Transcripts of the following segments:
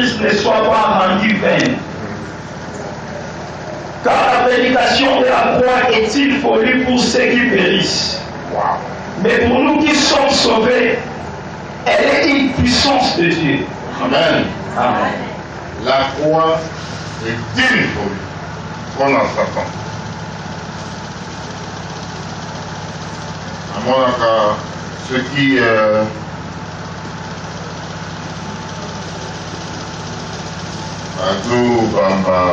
ne soit pas rendue vaine. Car la prédication de la croix est-il folie pour ceux qui périssent. Mais pour nous qui sommes sauvés, elle est une puissance de Dieu. Amen. Amen. La croix est une folie pour Satan. À mon avis, ce qui Ado Bamba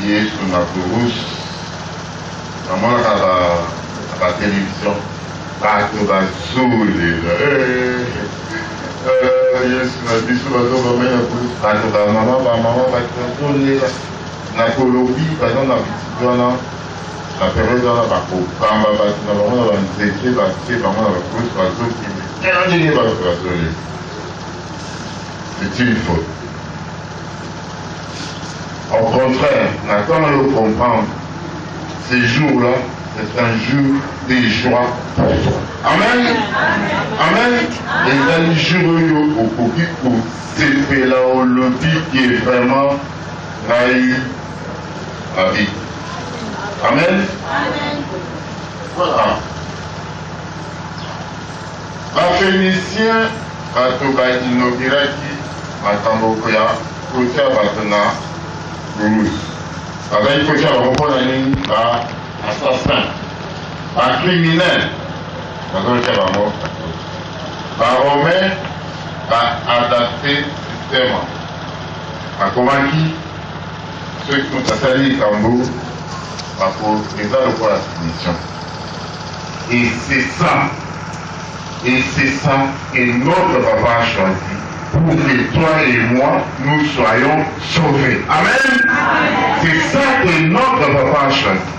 Yesu Nakurus, à mon avis, la télévision, Bato Bazuli, Yesu Nabisu Bato Bamena Kurus, Bato Bamama Bato na Colombie, par exemple, dans la période dans la Bako, Bamba Bato, dans le monde, dans le Zéké, Bato, dans le Kurus, Bato, qui est c'est une faute. Au contraire, quand on le comprend, ces jours-là, c'est un jour de joie pour toi. Amen. Amen. Et dans le jour où pour c'est là où le but qui est vraiment raï à vie. Amen. Voilà. Un Phénicien a tout inauguré Matambokoya, côté à Batana. Avec côté à Roponani, assassin, un criminel, un romain a adapté le système, a convaincu ceux qui ont assailli Cambo pour les avoir pour la finition. Et c'est ça que notre papa a choisi. Pour que toi et moi, nous soyons sauvés. Amen. C'est ça que notre papa a choisi.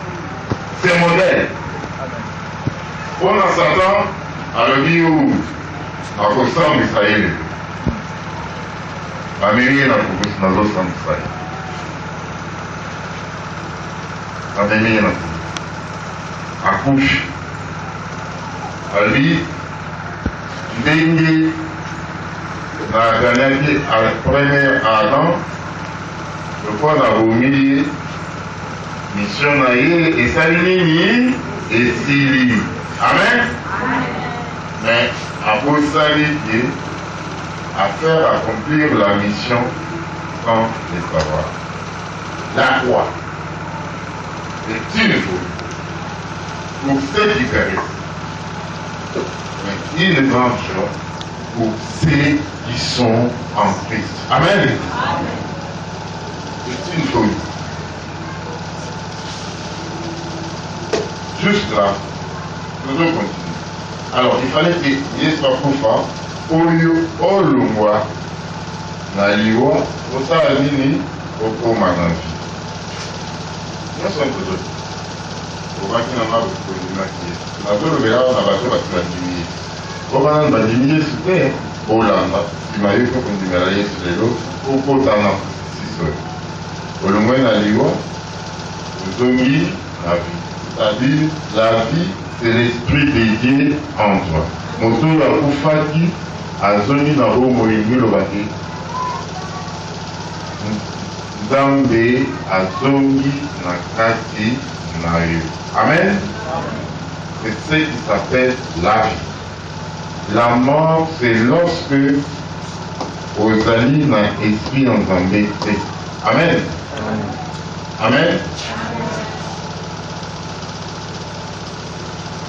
C'est modèle. On a Satan à le dire où à Kosam Israël. La mairie n'a pas de Kosam Israël. La mairie n'a pas. Accouche. À lui, dengue. La première Adam, je crois qu'on a remis mission et Salini et Sili. Amen. Mais après Salini, à faire accomplir la mission sans le savoir. La croix est une faute pour ceux qui périssent. Mais une grande chose pour ceux qui sont en Christ. Amen. C'est une folie. Juste là, nous devons continuer. Alors, il fallait que Yesu Akufa, au Lungwa, na liwa, au Salamini, au Mananfi. Nous sommes tous. Au Bakina Mabu, au Limakié. Nous avons le verre, on a battu la diminuer. Comment on va diminuer ce fait au lendemain, il m'a eu pour qu'on diminuer sur les lots, au potant, si seul. Au moins, la liwa, nous avons mis la vie. C'est-à-dire, la vie, c'est l'esprit dédié en toi. Moto la Koufaki, a zoni na ho moïngi le baki. Nzambe, a zongi na kati na yo. Amen. C'est ce qui s'appelle la vie. La mort, c'est lorsque Ozali n'a esprit en Zambé. Amen. Amen.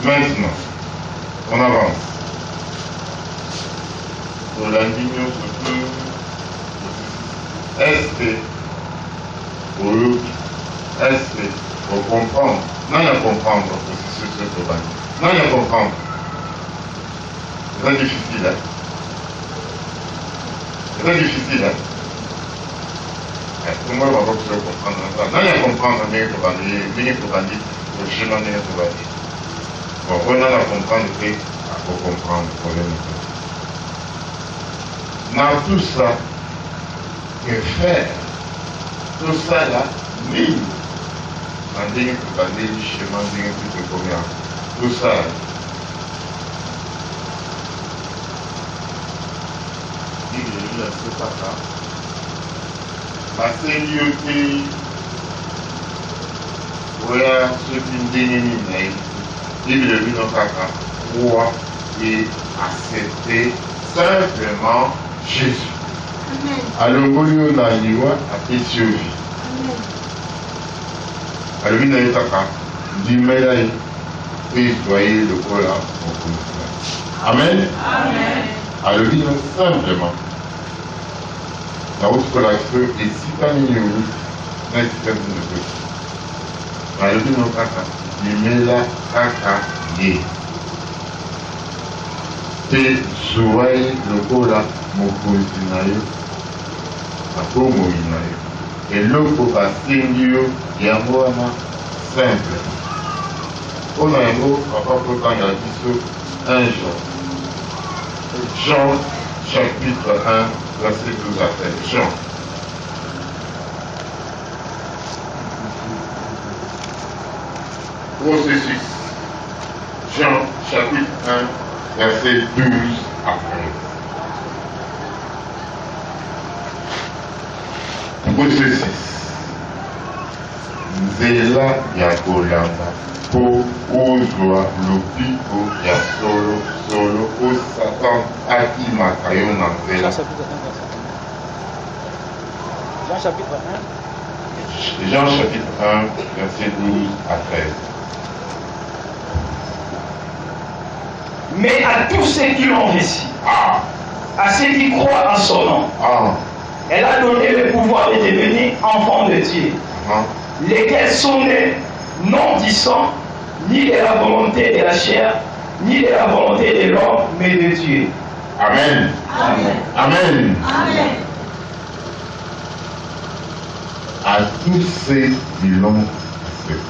Maintenant, on avance. Pour l'indigno se peut. Est-ce que pour l'autre, est-ce que pour comprendre, non, il y a comprendre que c'est ce que va dire. Non, il y a comprendre. C'est très difficile, hein. C'est très difficile, hein. Pour moi, on va pas pouvoir comprendre ça. Non, il y a comprendre, mais il faut dire, le chemin n'est pas dit. Bon, on a à comprendre que il faut comprendre le problème. Dans tout ça, que faire, tout ça là, oui, on dit que pour aller du chemin, on dit que c'est combien. Tout ça, il na biso kaka basengi yo te oya soki ndenge nini na ye bible bino kaka croire et accepter simplement Jésus. alongoli yo na liwa apesi yo vi alobi na ye kaka ndimela ye mpe ezwa ye lokola mokonzi. Amen. alobi no simplement nakosukola biso esika nini oluti na esika nini okoti alobi no kaka ndimela kaka ye mpe zwa ye lokola mokonzi na yo na bomoi na yo eloko basengi yo yango wana simple mpona yango papa kotanga biso un Jean chapitre 1 verset 12 à 13. Processus. Jean chapitre 1 verset 12 à 13. Processus. Nzela ya kolamba po ozwa lobiko ya solo o Satan akimaka yo na nzela. Jean chapitre 1 verset 12 à 13. Mais à tous ceux qui l'ont reçu, à ceux qui croient en son nom, elle a donné le pouvoir de devenir enfants de Dieu, lesquels sont nés non du sang, ni de la volonté de la chair, ni de la volonté de l'homme, mais de Dieu. Amen. Amen. À tous ceux qui l'ont accepté.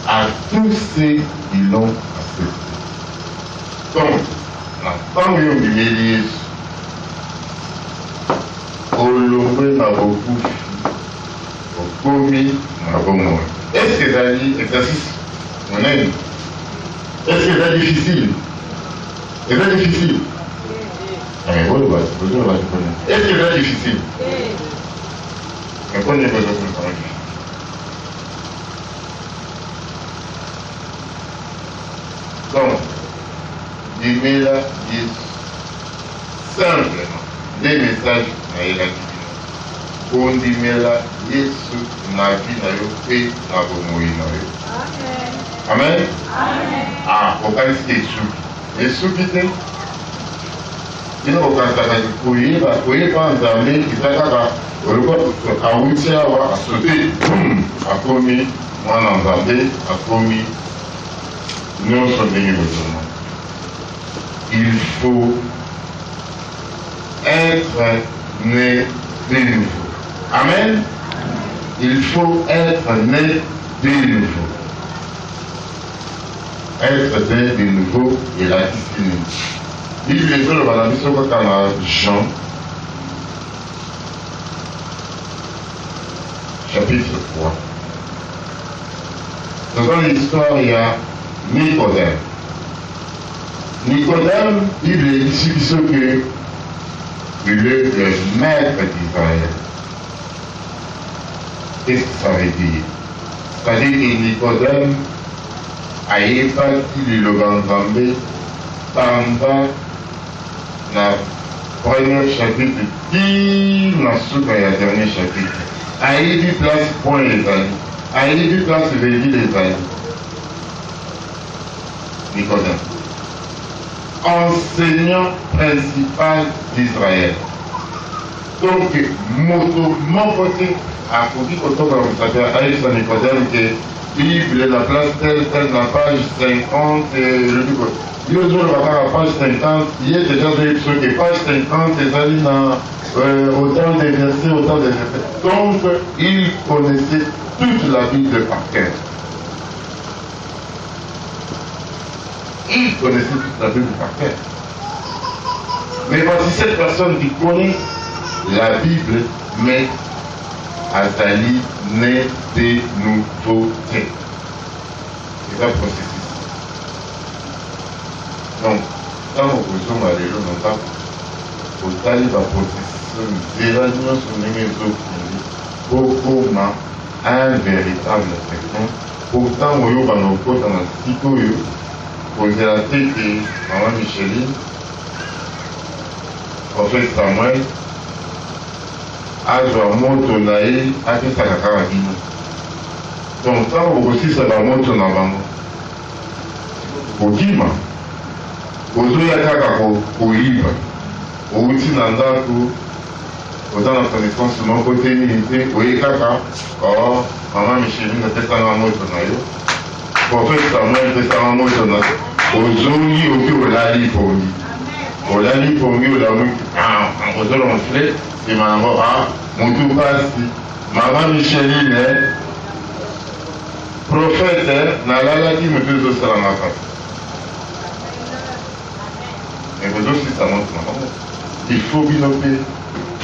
À tous ceux qui l'ont accepté. Donc, la femme est obéie. Olombe na bokufi. Okomi na bomoi. Est-ce que ça dit exercice? On aime. Est-ce que c'est difficile? C'est très difficile. Mais bon, est-ce que c'est difficile? Mais prenez besoin de ça. Donc, dis-moi là, simplement des messages à la on dit là, Yesu na vie na yo et na bomoi na yo. Amen. Okanisi esuki te bino okanisaka koyeba nzambe eza kaka oloko awuti awa asote akomi mwana nzambe akomi nyonso ndenge bozoma. Il faut être né de nouveau. Amen. Il faut être né de nouveau. Être né de nouveau et la discipline. Bible est le balance sur le canal Jean, chapitre 3. Dans l'histoire, il y a Nicodème. Nicodème, Bible est ici que il est le maître d'Israël. Qu'est-ce que ça veut dire? C'est-à-dire que Nicodème a épargné le Nzambe pendant la première chapitre, puis la dernier chapitre. A eu place point les amis. A eu place veille les amis. Nicodème. Enseignant principal d'Israël. Donc, mon côté, à Kogi Kotoka, vous savez, à Nicodème, que Bible, la place telle, la page 50, le truc. Il y a la page 50, il y a déjà des trucs, et page 50, les amis, autant des versets, autant des versets. Donc, il connaissait toute la Bible par cœur. Il connaissait toute la Bible par cœur. Mais voici cette personne qui connaît la Bible, mais Azali n'est de nouveauté. C'est un processus. Donc, quand nous faisons à l'élo, otali baprocession nzela nyonso ndenge ezokende okoma un véritable chrétien pourtant oyoba na okota na sika oyo kozela te ke mama Micheline prophète Samuel azwa moto na ye apesaka kaka bino donc ntango okosisa bamoto na bango kokima ozoya kaka koyiba outi na ndako oza na connaissance moko te nini te oye kaka mama Micheline apesanga moto na yo prophète Samuel apesanga moto na ozongi oki olali pongi olamuki ozolonfle nsima yango motu pasi mama Micheline prophète nalalaki motu ezosalanga kaka ekozosisa moto na bango il faut bino mpe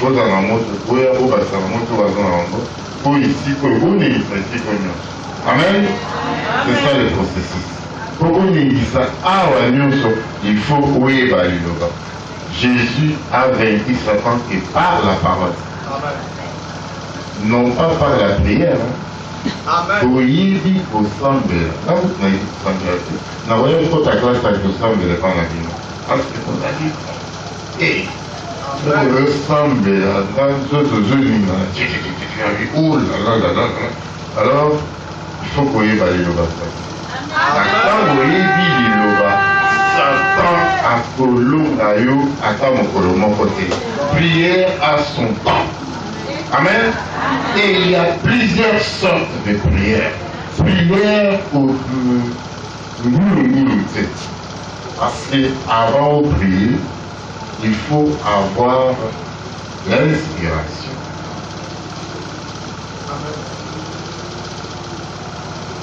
bozala na moto oya obakisa na moto baza na bango po isiko eboningisa esiko nyonso amen c'est ça le processus po boningisa awa nyonso il faut oyeba liloba Jésus a vaincu Satan et par la parole non pas par la prière oyebi kosambela nakuti nayebi kosambela te nakoyebi kota klase ya kosambela epa na bino aske kozali osambela nzoto ozolinga alors il faut koyeba liloba ntango oyebi liloba Satan akolonga yo ata mokolo moko te prière à son temps. Amen. Et il y a plusieurs sortes de prières. Prière au goulou-goulou. Parce qu'avant de prier, il faut avoir l'inspiration.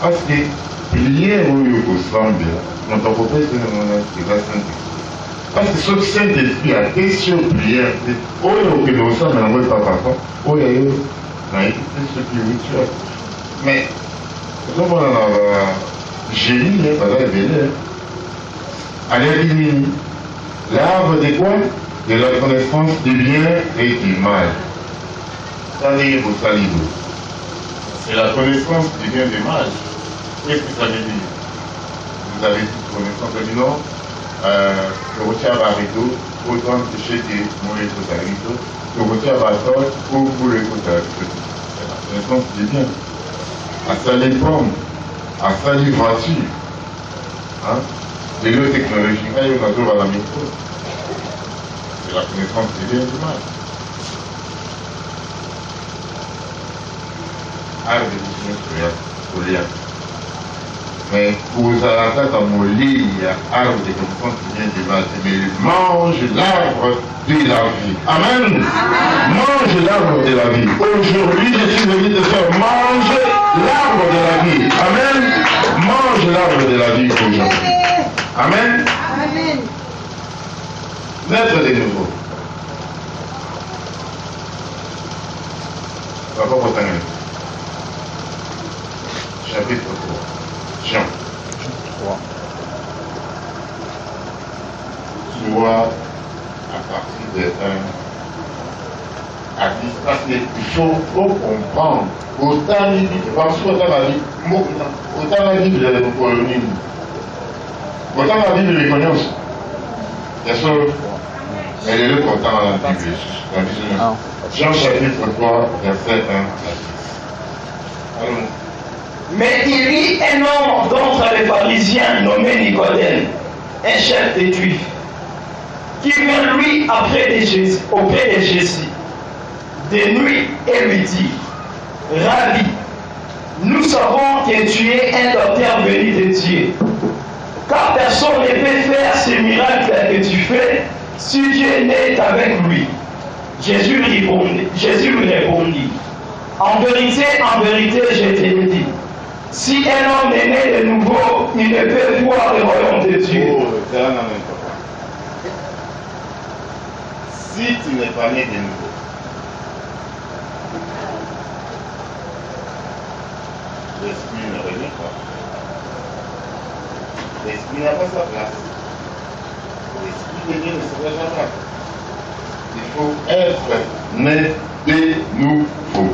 Parce que prière au Yougoslavie, on t'a proposé de l'inspiration. Parce que ce Saint-Esprit a été sur prière, oh, il y a aussi un peu papa, oh, il y a eu ce spirituel. Mais, comme on a génie, il pas révélé. Allez, l'arbre de quoi? De la connaissance du bien et du mal. C'est-à-dire, c'est la connaissance du bien et du mal. Qu'est-ce que ça veut dire? Vous avez toute connaissance du non? Kokotia barito, autant de chez des mauvais cotarito, Kokotia batot, pour les cotarito. C'est la connaissance du bien. À ça les pommes, à ça les voitures. Les lots technologiques, il y a une autre à la métro. C'est la connaissance du bien et du mal. Arrête de dire que mais vous avez à mollir arbre de connaissance qui vient du mal, mais mange l'arbre de la vie. Amen. Mange l'arbre de la vie. Aujourd'hui, je suis venu te faire manger l'arbre de la vie. Amen. Mange l'arbre de la vie aujourd'hui. Amen. Amen. Naître de nouveau. Papa Botanel. Chapitre 3. Jean 3. Soit à partir de 1 à 10, parce qu'il faut comprendre. Autant la Bible, parce qu'autant la Bible, autant la Bible est colonie. Autant la Bible les connaît aussi. Bien sûr, elle est le content dans la Bible. Jean chapitre 3, verset 1 à 10. Allons. Mais il y un homme d'entre les pharisiens nommé Nicodème, un chef des Juifs, qui vint lui auprès de Jésus, de nuit et lui dit, Rabbi, nous savons que tu es un docteur venu de Dieu, car personne ne peut faire ces miracles que tu fais si Dieu n'est avec lui. Jésus lui répondit, en vérité, je te le dis, si un homme est né de nouveau, il ne peut voir le royaume de Dieu. Si tu n'es pas né de nouveau, l'esprit ne revient pas. L'esprit n'a pas sa place. L'esprit de Dieu ne sera jamais là. Il faut être né de nouveau.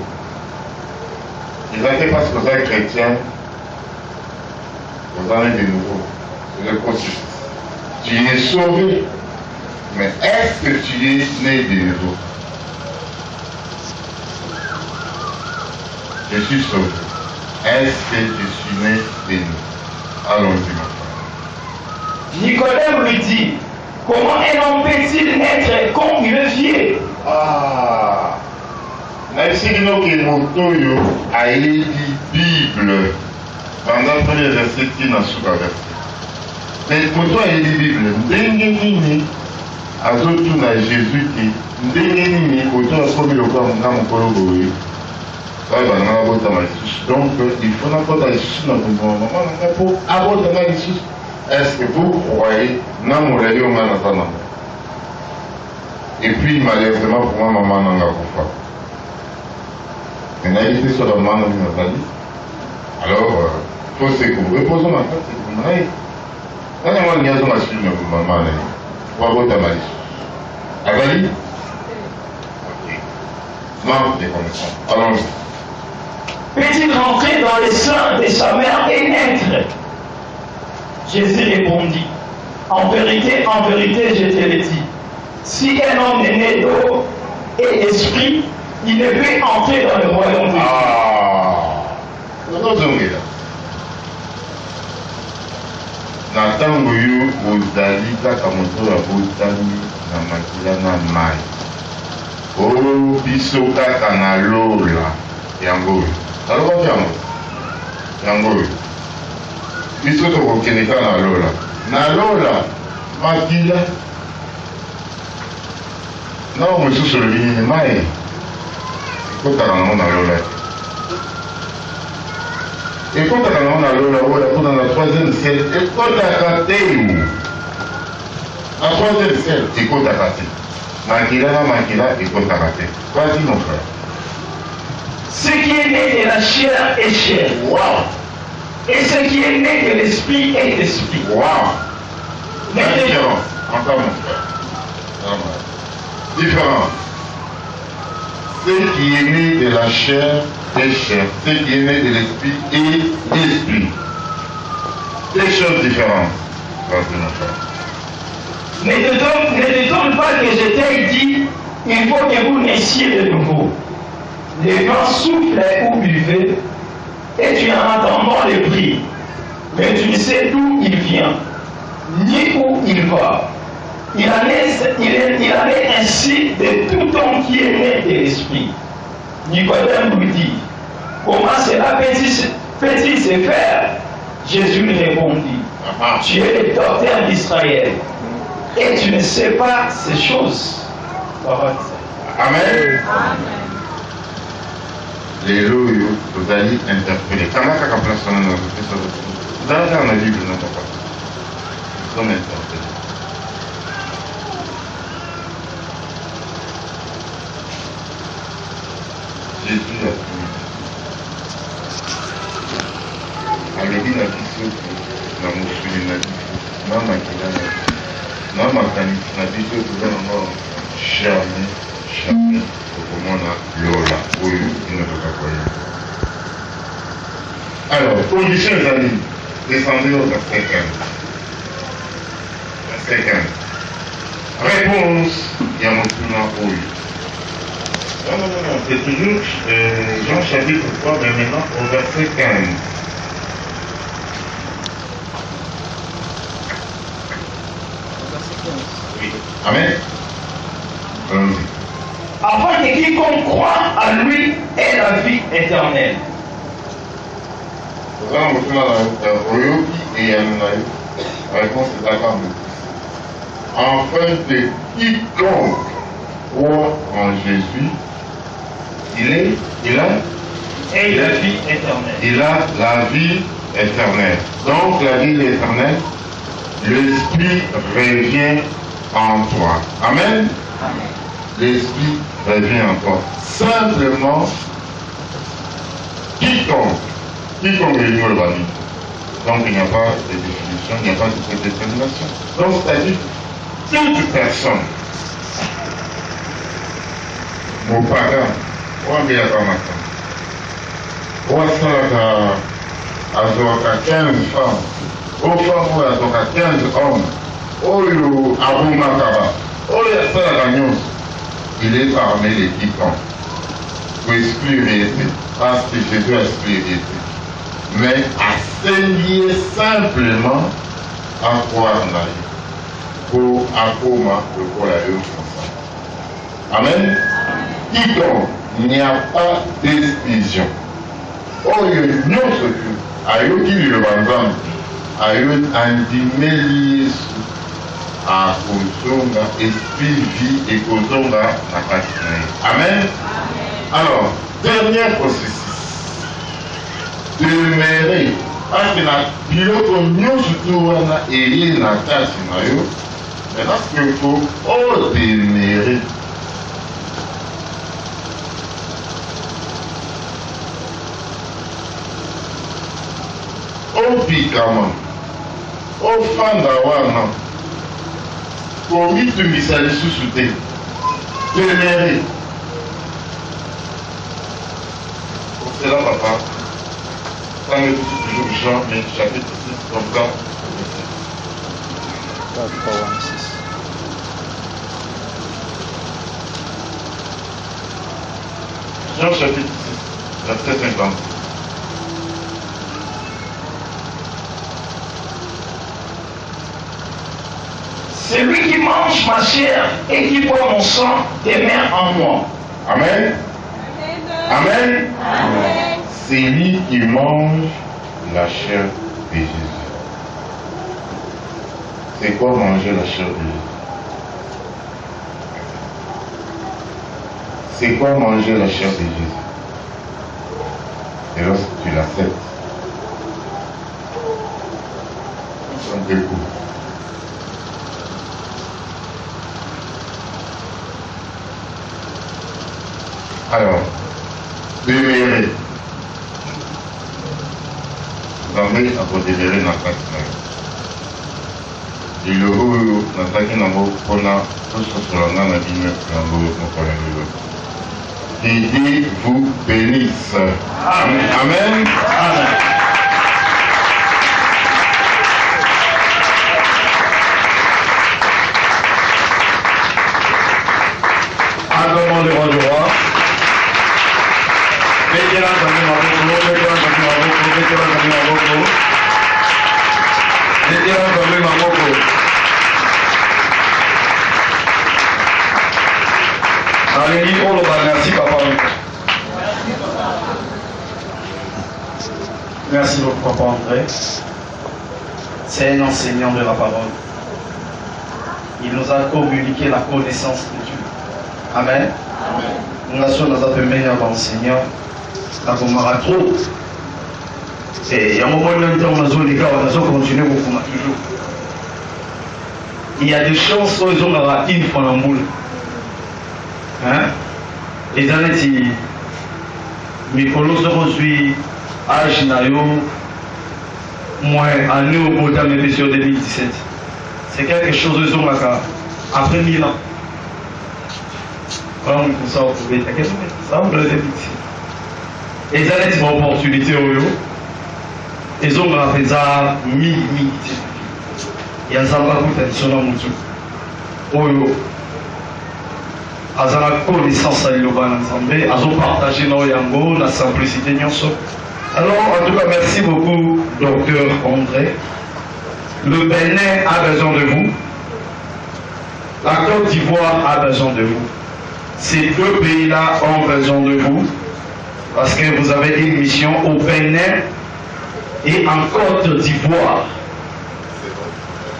Ils n'étaient pas supposés être chrétiens. Vous en êtes de nouveau. C'est le processus. Tu es sauvé. Mais est-ce que tu es né de nouveau? Je suis sauvé. Est-ce que je suis né de nouveau? Allons-y, mon frère. Nicodème lui dit, comment un homme peut-il naître quand il est vieux? Ah! Merci de nous que mon toyo a écrit Bible. Pendant que les versets qui n'ont pas versé. Mais mon toyo a écrit Bible. Ndenge azotu na Jésus qui ndenge nini auto akomi lokola nga mokolo boye oyo bananga abotama lisusu donc il faut nakota lisusu na kondima mama nanga mpo abotama lisusu. Est-ce que vous croyez na molai onga naza nango? Et puis malheureusement pour moi mama nanga kufa nayebi te soki mama nanga nazali alors faut se couvrir poso makati ekoma ye nani yango alingi azonga sili na mama na ye wabotama lisusu azali. Manque de connaissance. Allons-y. Peut-il rentrer dans les seins de sa mère et naître? Jésus répondit, en vérité, je te le dis, si un homme est né d'eau et d'esprit, il ne peut entrer dans le royaume de Dieu. Na ntango yo ozali kaka moto abotami na makila na mai oyo biso kaka na lola yango oyo nalobaki yango oyo biso tokokende kaka na lola makila nao mosusu olobi nini mai ekotaka nango na lola ekotaka nango na lola oyo akota na 3e siècle ekotaka te na 3e siècle ekotaka te makila na makila ekotaka te. Vas-y mon frère. Ce qui est né de la chair est chair. Wow. Et ce qui est né de l'esprit est esprit. Wow. Différence. Encore mon frère. Différence. Ce qui est né de la chair est chair. Ce qui est né de l'esprit est esprit. Deux choses différentes. Vas-y mon frère. Ne te donne pas que je t'ai dit, il faut que vous naissiez de nouveau. Le vent souffle où buvez, et tu en entends le bruit, mais tu ne sais d'où il vient, ni où il va. Il en est ainsi de tout homme qui est né de l'esprit. Nicodème lui dit, comment cela peut-il se faire? Jésus lui répondit, tu es le docteur d'Israël. Et tu ne sais pas ces choses. Amen. Les lots, vous allez interpréter. Comment ça place dans la Bible? Dans la Bible, non, pas. Vous allez interpréter. Jésus a tout. Alors, il a dit que la mousseline a dit, non, na makanisi na biso toza nango jamais okomona lola oyo inotoka koya. Alors condition ezali descendez au verset 15. Réponse ya motuna oyo. Non, c'est toujours Jean chapitre 3, mais maintenant au verset 15. Amen. Afin que quiconque croit à lui ait la vie éternelle. Afin que quiconque croit en Jésus, il a la vie éternelle. Il a la vie éternelle. Donc la vie éternelle, l'Esprit revient en toi. Amen. Amen. L'Esprit revient en toi. Simplement, quiconque est libre de la vie. Donc il n'y a pas de définition, il n'y a pas de prédétermination. Donc c'est-à-dire toute personne mopaka wambeyaka makambo wasalaka azwaka 15 femmes ofemme oyo azwaka 15 hommes oyo abomaka oyo asalaka nyonso il est parmi les 10 ans pour exclure parce que Jésus a exclu mais asengi simplement à croire na ye pour akoma lokola yo ensemble. Amen. Quiconque il n'y a pas d'exclusion. Oyo nyonso tu ayoki liloba nzambe ayo andimeli Yesu akozonga esprit vie ekozonga na kati na ye. Amen. Alors, dernier processus. Demeurer. Parce que na biloko nyonso tu wana eye na kati na yo maintenant ce qu'il faut demeurer. Opikama ofanda wana komitungisa lisusu te demeurer. C'est là papa. Quand le toujours Jean, mais chapitre 6, comme ça. Jean chapitre 6, verset 50. Celui qui mange ma chair et qui boit mon sang demeure en moi. Amen. Amen. Amen. C'est lui qui mange la chair de Jésus. C'est quoi manger la chair de Jésus? C'est quoi manger la chair de Jésus? C'est lorsque tu l'acceptes. On découvre. Alors, demeurer. Nzambe akodemere na kati na yo. Lelo oyo nazalaki nango mpona tososola nga na bino yango mokolo lelo. Que Dieu vous bénisse. Amen. Amen. Amen. Acclamons le roi du roi. Mettez la main dans vos mains, mettez la main dans vos mains, mettez la main dans vos mains. Mettez la main dans vos mains. Allez, merci papa. Merci beaucoup papa André. C'est un enseignant de la parole. Il nous a communiqué la connaissance de Dieu. Amen. Nous avons appelé à l'enseignant. Trop. Et il y a un moment où on a continué toujours. Il y a des chances où ils ont raté une fois en boule. Hein? Et dans les petits, mes colons aujourd'hui, âge naïo, moins année au bout de 2017. C'est quelque chose qu'ils ont après 1000 ans. Voilà, on ça, vous pouvez t'inquiéter, ça, on le dit. Et ça, c'est une opportunité. Ils ont fait ça, il y a ça, ils ont la connaissance à l'ensemble, ils ont partagé la simplicité. Alors, en tout cas, merci beaucoup, docteur André. Le Bénin a besoin de vous. La Côte d'Ivoire a besoin de vous. Ces deux pays-là ont besoin de vous. Parce que vous avez une mission au Bénin et en Côte d'Ivoire.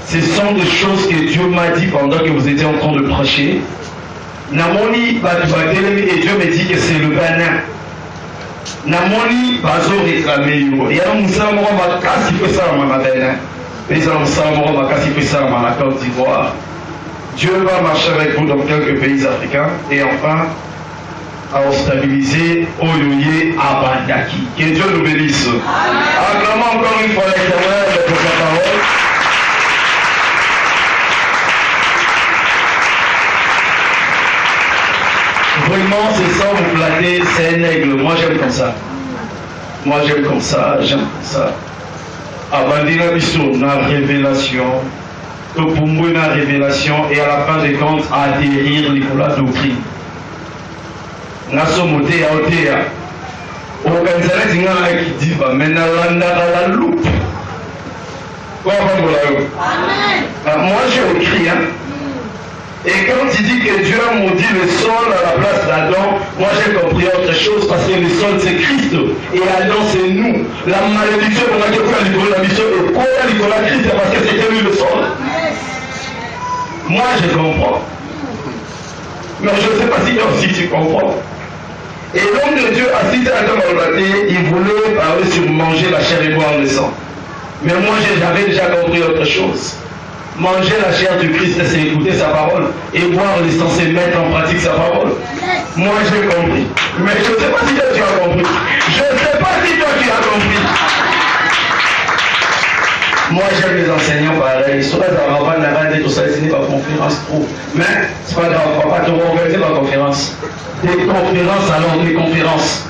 Ce sont des choses que Dieu m'a dit pendant que vous étiez en train de prêcher. Namoni et Dieu me dit que c'est le Bénin. Namoni bazo réclamé yo. Et alors Moussa Mora Makasi fait ça dans le Bénin. Et alors Moussa Mora Makasi fait ça dans la Côte d'Ivoire. Dieu va marcher avec vous dans quelques pays africains. Et enfin, à stabiliser Oyoye Abandaki. Que Dieu nous bénisse. Acclamons encore une fois l'Éternel pour sa parole. Vraiment, c'est sans vous flatter, c'est un aigle. Moi, j'aime comme ça. Moi, j'aime comme ça, j'aime comme ça. Abandina Bissou, na révélation. Topumbu, na révélation. Et à la fin des comptes, atterrir Nicolas Doctrine. Naso moté à Otea. Organisateur qui dit, mais na la loupe. Moi, j'ai écrit, hein. Et quand il dit que Dieu a maudit le sol à la place d'Adam, moi j'ai compris autre chose parce que le sol c'est Christ et Adam c'est nous. La malédiction qu'on a fait à Nicolas Bissot et quoi Nicolas Christ parce que c'était lui le sol. Moi je comprends. Mais je ne sais pas si toi aussi tu comprends. Et l'homme de Dieu a cité Adam Albaté, il voulait parler sur manger la chair et boire le sang. Mais moi j'avais déjà compris autre chose. Manger la chair du Christ, c'est écouter sa parole. Et boire le sang, c'est mettre en pratique sa parole. Moi, j'ai compris. Mais je ne sais pas si toi, tu as compris. Je ne sais pas si toi, tu as compris. Moi, j'aime les enseignants pareil. Soit dans la bande, tout ça, ce n'est pas conférence trop. Mais, c'est pas grave, on va pas te organiser la conférence. Des conférences, alors des conférences.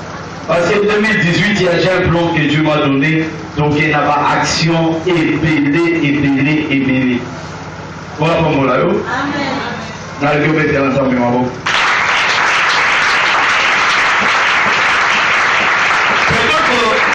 Parce que 2018, il y a déjà un plan que Dieu m'a donné. Donc il n'y a pas action ébélée. Voilà pour moi là. Amen.